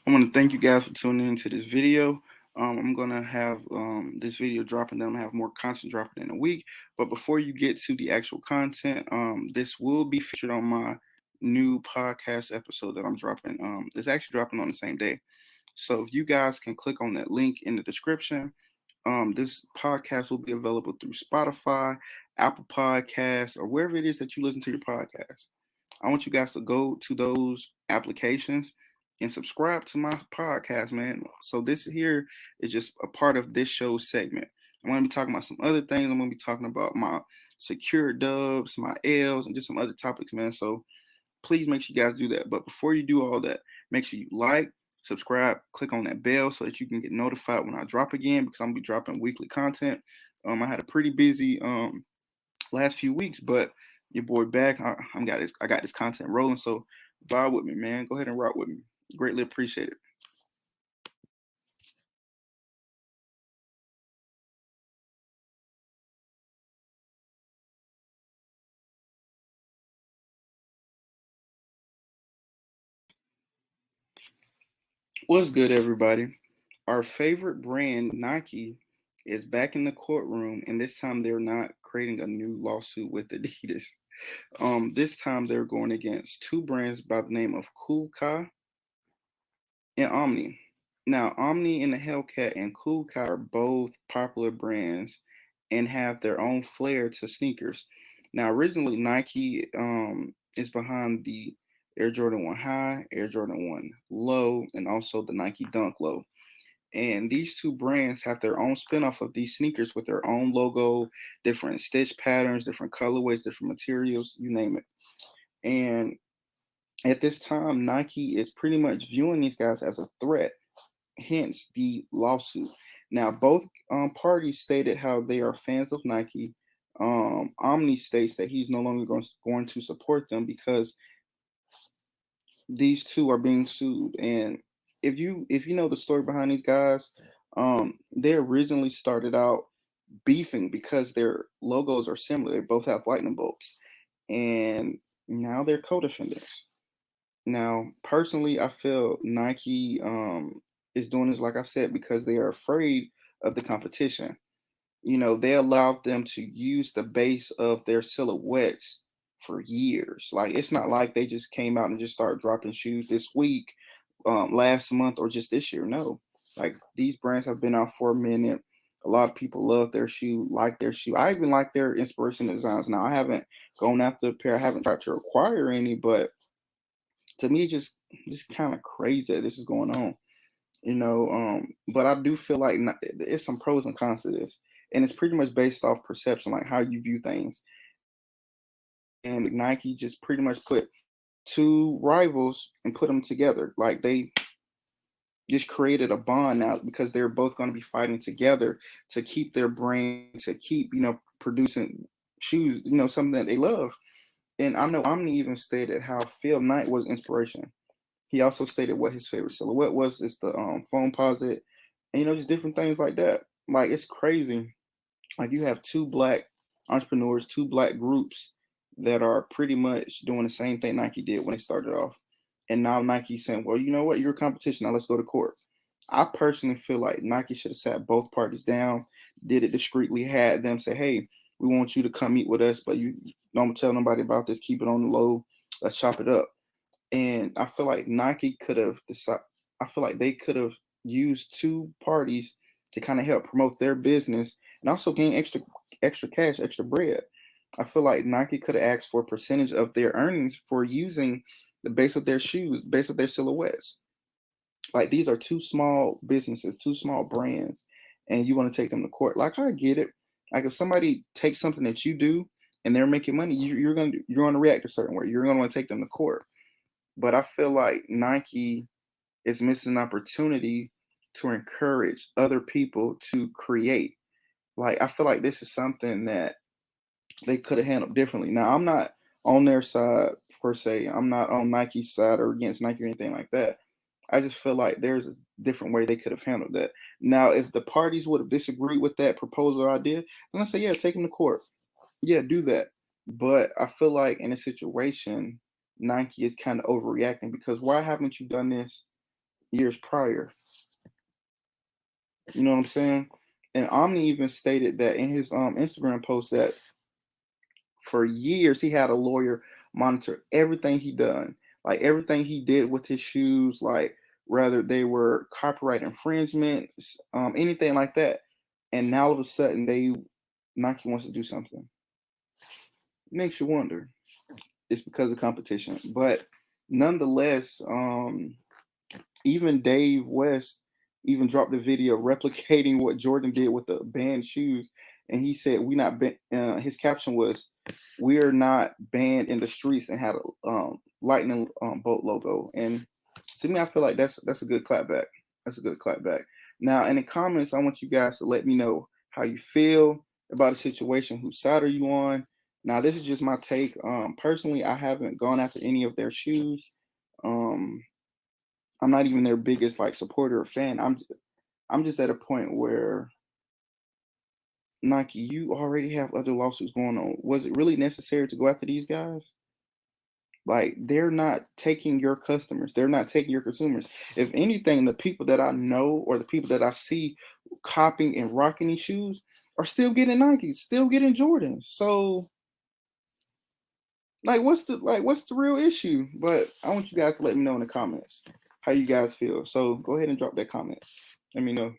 I want to thank you guys for tuning into this video. I'm gonna have this video dropping. Then I'm gonna have more content dropping in a week. But before you get to the actual content, this will be featured on my new podcast episode that I'm dropping. It's actually dropping on the same day. So if you guys can click on that link in the description, this podcast will be available through Spotify, Apple Podcasts, or wherever it is that you listen to your podcast. I want you guys to go to those applications and subscribe to my podcast, man. So this here is just a part of this show's segment. I'm going to be talking about some other things. I'm going to be talking about my secure dubs, my L's, and just some other topics, man. So please make sure you guys do that. But before you do all that, make sure you like, subscribe, click on that bell so that you can get notified when I drop again, because I'm gonna be dropping weekly content. I had a pretty busy last few weeks, but your boy back. I got this content rolling. So vibe with me, man. Go ahead and rock with me. Greatly appreciate it. What's good, everybody? Our favorite brand, Nike, is back in the courtroom, and this time they're not creating a new lawsuit with Adidas. This time they're going against two brands by the name of KOOL KIY and Omni. Now, Omni and the HELLCAT and KOOL KIY are both popular brands and have their own flair to sneakers. Now, originally Nike is behind the Air Jordan 1 High, Air Jordan 1 Low, and also the Nike Dunk Low. And these two brands have their own spinoff of these sneakers with their own logo, different stitch patterns, different colorways, different materials, you name it. And at this time, Nike is pretty much viewing these guys as a threat, hence the lawsuit. Now, both parties stated how they are fans of Nike. Omni states that he's no longer going to support them because these two are being sued. And if you know the story behind these guys, they originally started out beefing because their logos are similar. They both have lightning bolts, and now they're co-defendants. Now, personally, I feel Nike is doing this, like I said, because they are afraid of the competition. They allowed them to use the base of their silhouettes for years. Like, it's not like they just came out and just started dropping shoes this week, last month, or just this year. No, like these brands have been out for a minute. A lot of people love their shoe, like their shoe. I even like their inspiration designs. Now, I haven't gone after a pair. I haven't tried to acquire any, but to me, just kind of crazy that this is going on. But I do feel like it's some pros and cons to this, and it's pretty much based off perception, like how you view things. And Nike just pretty much put two rivals and put them together, like they just created a bond now because they're both going to be fighting together to keep their brand, to keep producing shoes, something that they love. And I know Omni even stated how Phil Knight was inspiration. He also stated what his favorite silhouette was. It's the phone posit, and just different things like that. Like, it's crazy. Like, you have two black entrepreneurs, two black groups that are pretty much doing the same thing Nike did when they started off. And now Nike's saying, well, you know what? You're a competition. Now let's go to court. I personally feel like Nike should have sat both parties down, did it discreetly, had them say, hey, we want you to come meet with us, but you don't tell nobody about this. Keep it on the low. Let's chop it up. And I feel like Nike could have decided, I feel like they could have used two parties to kind of help promote their business and also gain extra cash, extra bread. I feel like Nike could have asked for a percentage of their earnings for using the base of their shoes, base of their silhouettes. Like, these are two small businesses, two small brands, and you want to take them to court. Like, I get it. Like, if somebody takes something that you do and they're making money, you're gonna react a certain way. You're gonna want to take them to court. But I feel like Nike is missing an opportunity to encourage other people to create. Like, I feel like this is something that they could have handled differently. Now, I'm not on their side per se. I'm not on Nike's side or against Nike or anything like that. I just feel like there's a different way they could have handled that. Now, if the parties would have disagreed with that proposal or idea, then I say, yeah, take them to court. Yeah, do that. But I feel like in a situation, Nike is kind of overreacting because why haven't you done this years prior. You know what I'm saying? And Omni even stated that in his Instagram post that for years he had a lawyer monitor everything he done, like everything he did with his shoes, like whether they were copyright infringement, anything like that. And now all of a sudden Nike wants to do something. Makes you wonder. It's because of competition, but nonetheless, even Dave West even dropped a video replicating what Jordan did with the banned shoes, and he said, "We not his caption was, "We are not banned in the streets," and had a lightning bolt logo. And to me, I feel like that's a good clapback. That's a good clapback. Now, in the comments, I want you guys to let me know how you feel about the situation. Whose side are you on? Now, this is just my take. Personally, I haven't gone after any of their shoes. Um, I'm not even their biggest like supporter or fan. I'm just at a point where Nike, you already have other lawsuits going on. Was it really necessary to go after these guys? Like they're not taking your customers, they're not taking your consumers. If anything, the people that I know or the people that I see copying and rocking these shoes are still getting Nikes, still getting Jordans. So like what's the real issue? But I want you guys to let me know in the comments how you guys feel. So go ahead and drop that comment. Let me know.